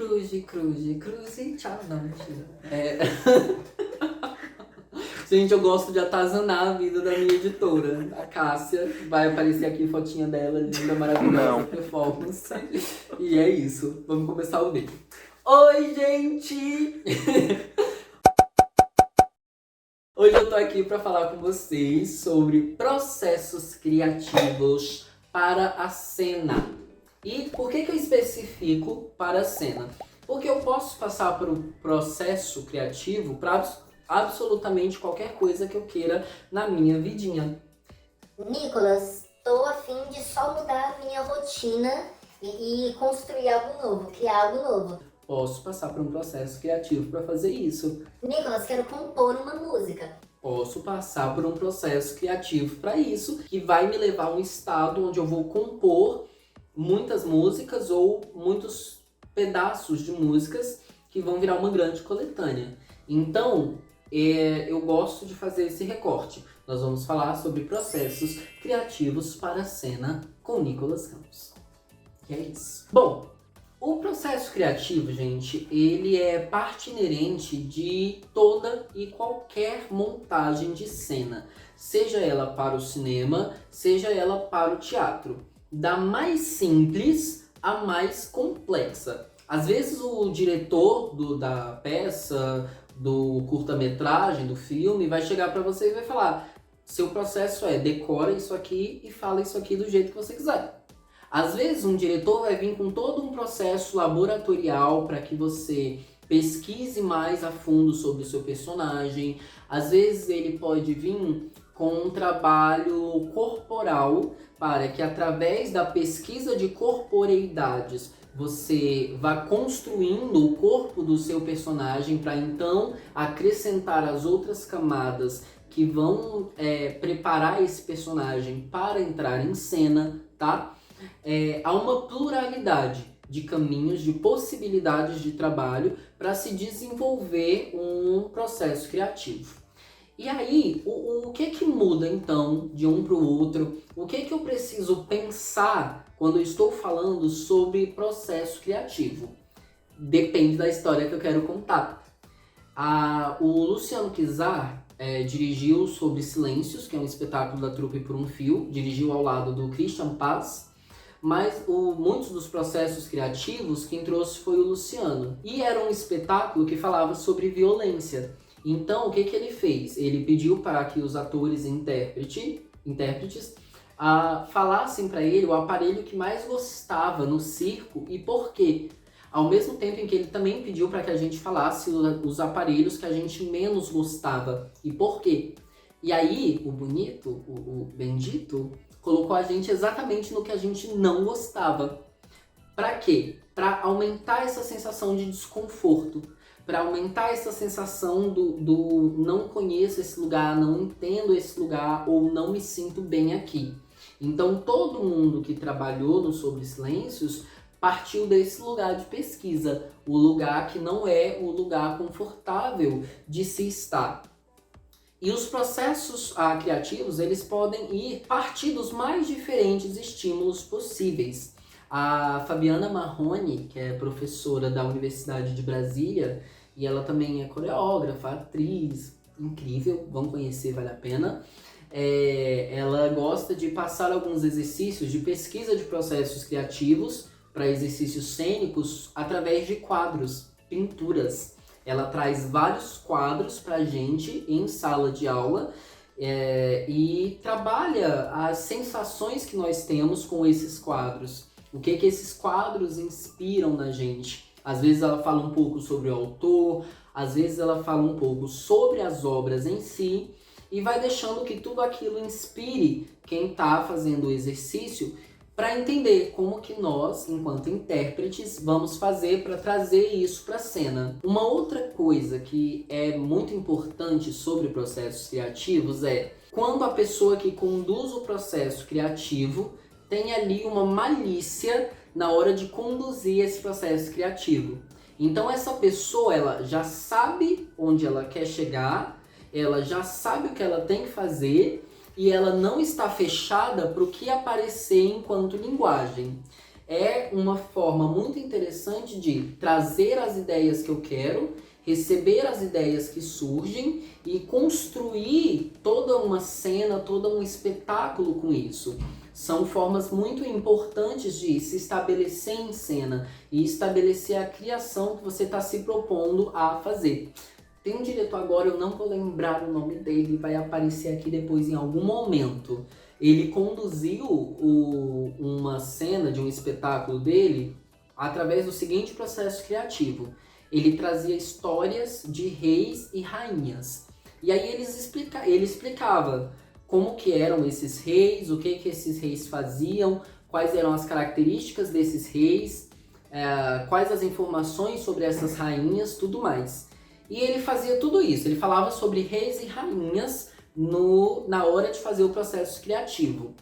Cruze, tchau, não, mentira. Gente, eu gosto de atazanar a vida da minha editora, a Cássia. Vai aparecer aqui fotinha dela, linda, maravilhosa, performance. E é isso, vamos começar o vídeo. Oi, gente! Hoje eu tô aqui pra falar com vocês sobre processos criativos para a cena. E por que eu especifico para a cena? Porque eu posso passar por um processo criativo para absolutamente qualquer coisa que eu queira na minha vidinha. Nicolas, tô a fim de só mudar a minha rotina e construir algo novo, criar algo novo. Posso passar por um processo criativo para fazer isso. Nicolas, quero compor uma música. Posso passar por um processo criativo para isso, que vai me levar a um estado onde eu vou compor muitas músicas ou muitos pedaços de músicas que vão virar uma grande coletânea. Então, eu gosto de fazer esse recorte. Nós vamos falar sobre processos criativos para a cena com Nicolas Campos. E é isso. Bom, o processo criativo, gente, ele é parte inerente de toda e qualquer montagem de cena. Seja ela para o cinema, seja ela para o teatro. Da mais simples à mais complexa. Às vezes o diretor da peça, do curta-metragem, do filme, vai chegar para você e vai falar: seu processo é decora isso aqui e fala isso aqui do jeito que você quiser. Às vezes um diretor vai vir com todo um processo laboratorial para que você pesquise mais a fundo sobre o seu personagem. Às vezes ele pode vir com um trabalho corporal para que, através da pesquisa de corporeidades, você vá construindo o corpo do seu personagem para então acrescentar as outras camadas que vão preparar esse personagem para entrar em cena, tá? Há uma pluralidade de caminhos, de possibilidades de trabalho para se desenvolver um processo criativo. E aí, o que muda então de um para o outro? O que eu preciso pensar quando eu estou falando sobre processo criativo? Depende da história que eu quero contar. O Luciano Quizzar dirigiu Sobre Silêncios, que é um espetáculo da Trupe por um Fio, dirigiu ao lado do Christian Paz, mas muitos dos processos criativos quem trouxe foi o Luciano. E era um espetáculo que falava sobre violência. Então, o que ele fez? Ele pediu para que os atores e intérpretes falassem para ele o aparelho que mais gostava no circo e por quê. Ao mesmo tempo em que ele também pediu para que a gente falasse os aparelhos que a gente menos gostava e por quê. E aí, o bonito, o bendito, colocou a gente exatamente no que a gente não gostava. Para quê? Para aumentar essa sensação de desconforto. Para aumentar essa sensação do não conheço esse lugar, não entendo esse lugar ou não me sinto bem aqui. Então todo mundo que trabalhou no Sobre Silêncios partiu desse lugar de pesquisa, o lugar que não é o lugar confortável de se estar. E os processos criativos, eles podem ir partir dos mais diferentes estímulos possíveis. A Fabiana Marrone, que é professora da Universidade de Brasília, e ela também é coreógrafa, atriz, incrível, vão conhecer, vale a pena. Ela gosta de passar alguns exercícios de pesquisa de processos criativos para exercícios cênicos através de quadros, pinturas. Ela traz vários quadros para a gente em sala de aula e trabalha as sensações que nós temos com esses quadros. O que esses quadros inspiram na gente? Às vezes ela fala um pouco sobre o autor, às vezes ela fala um pouco sobre as obras em si e vai deixando que tudo aquilo inspire quem está fazendo o exercício para entender como que nós, enquanto intérpretes, vamos fazer para trazer isso para a cena. Uma outra coisa que é muito importante sobre processos criativos é quando a pessoa que conduz o processo criativo tem ali uma malícia na hora de conduzir esse processo criativo. Então essa pessoa, ela já sabe onde ela quer chegar, ela já sabe o que ela tem que fazer e ela não está fechada para o que aparecer enquanto linguagem. é uma forma muito interessante de trazer as ideias que eu quero, receber as ideias que surgem e construir toda uma cena, todo um espetáculo com isso. São formas muito importantes de se estabelecer em cena e estabelecer a criação que você está se propondo a fazer. Tem um diretor agora, eu não vou lembrar o nome dele, vai aparecer aqui depois em algum momento. Ele conduziu uma cena de um espetáculo dele através do seguinte processo criativo. Ele trazia histórias de reis e rainhas. E aí ele explicava como que eram esses reis, o que esses reis faziam, quais eram as características desses reis, quais as informações sobre essas rainhas, tudo mais. E ele fazia tudo isso, ele falava sobre reis e rainhas na hora de fazer o processo criativo.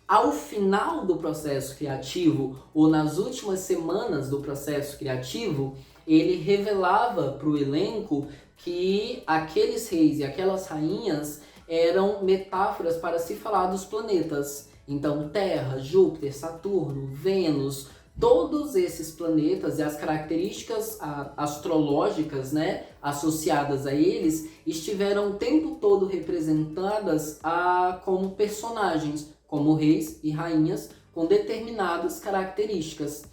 Ao final do processo criativo, ou nas últimas semanas do processo criativo, ele revelava para o elenco que aqueles reis e aquelas rainhas eram metáforas para se falar dos planetas. Então, Terra, Júpiter, Saturno, Vênus, todos esses planetas e as características astrológicas, né, associadas a eles estiveram o tempo todo representadas como personagens, como reis e rainhas com determinadas características.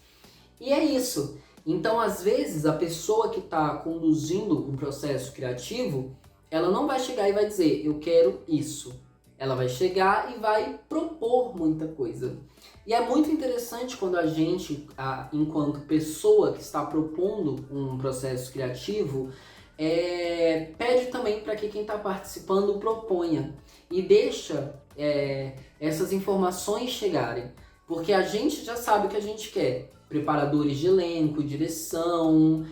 E é isso. Então, às vezes, a pessoa que está conduzindo um processo criativo, ela não vai chegar e vai dizer, eu quero isso. Ela vai chegar e vai propor muita coisa. E é muito interessante quando a gente, enquanto pessoa que está propondo um processo criativo, pede também para que quem está participando proponha e deixa essas informações chegarem. Porque a gente já sabe o que a gente quer. Preparadores de elenco, direção,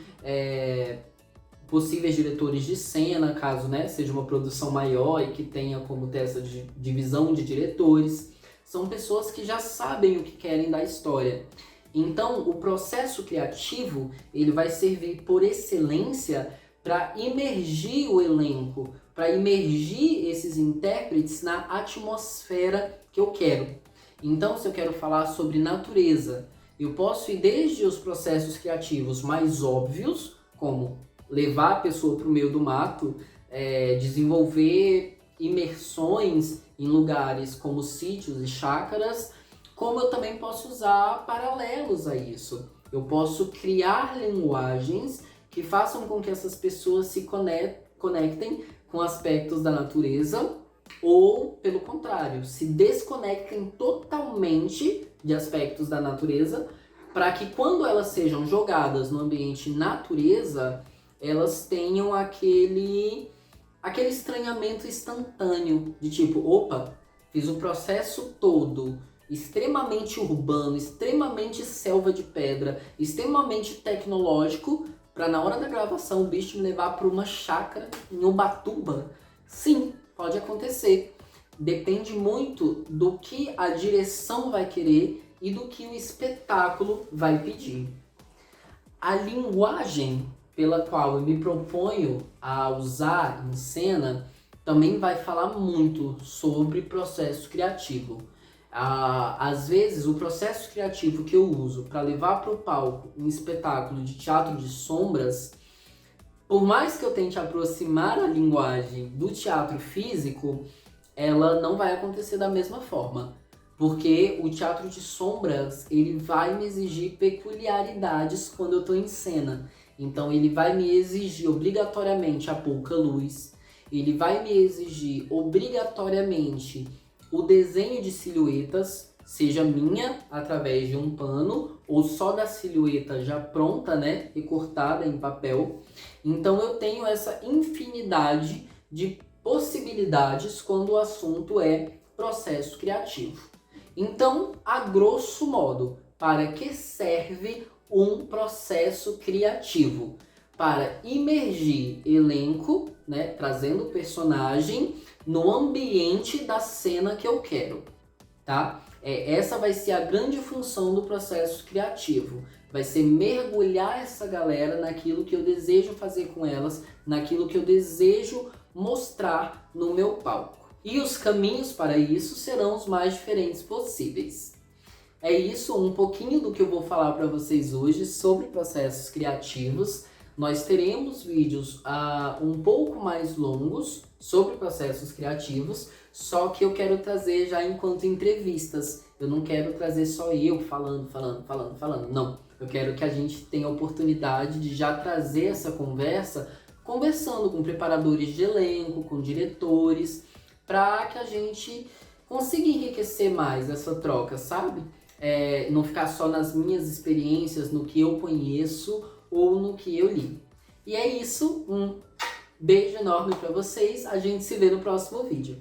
possíveis diretores de cena, caso seja uma produção maior e que tenha como ter essa divisão de diretores. São pessoas que já sabem o que querem da história. Então, o processo criativo ele vai servir por excelência para imergir o elenco, para imergir esses intérpretes na atmosfera que eu quero. Então, se eu quero falar sobre natureza, eu posso ir desde os processos criativos mais óbvios, como levar a pessoa para o meio do mato, desenvolver imersões em lugares como sítios e chácaras, como eu também posso usar paralelos a isso. Eu posso criar linguagens que façam com que essas pessoas se conectem com aspectos da natureza ou, pelo contrário, se desconectem totalmente de aspectos da natureza, para que quando elas sejam jogadas no ambiente natureza, elas tenham aquele estranhamento instantâneo, de tipo, opa, fiz o processo todo, extremamente urbano, extremamente selva de pedra, extremamente tecnológico, para na hora da gravação o bicho me levar para uma chácara em Ubatuba. Sim, pode acontecer. Depende muito do que a direção vai querer e do que o espetáculo vai pedir. A linguagem pela qual eu me proponho a usar em cena também vai falar muito sobre processo criativo. Às vezes, o processo criativo que eu uso para levar para o palco um espetáculo de teatro de sombras, por mais que eu tente aproximar a linguagem do teatro físico, ela não vai acontecer da mesma forma. Porque o teatro de sombras, ele vai me exigir peculiaridades quando eu estou em cena. Então ele vai me exigir obrigatoriamente a pouca luz, ele vai me exigir obrigatoriamente o desenho de silhuetas, seja minha através de um pano ou só da silhueta já pronta, recortada em papel. Então eu tenho essa infinidade de possibilidades quando o assunto é processo criativo. Então, a grosso modo, para que serve um processo criativo? Para imergir elenco, trazendo o personagem no ambiente da cena que eu quero, tá? Essa vai ser a grande função do processo criativo. Vai ser mergulhar essa galera naquilo que eu desejo fazer com elas, naquilo que eu desejo mostrar no meu palco. E os caminhos para isso serão os mais diferentes possíveis. É isso, um pouquinho do que eu vou falar para vocês hoje sobre processos criativos. Nós teremos vídeos um pouco mais longos sobre processos criativos, só que eu quero trazer já enquanto entrevistas. Eu não quero trazer só eu falando. Não, eu quero que a gente tenha a oportunidade de já trazer essa conversa, conversando com preparadores de elenco, com diretores, para que a gente consiga enriquecer mais essa troca, sabe? Não ficar só nas minhas experiências, no que eu conheço ou no que eu li. E é isso, um beijo enorme para vocês, a gente se vê no próximo vídeo.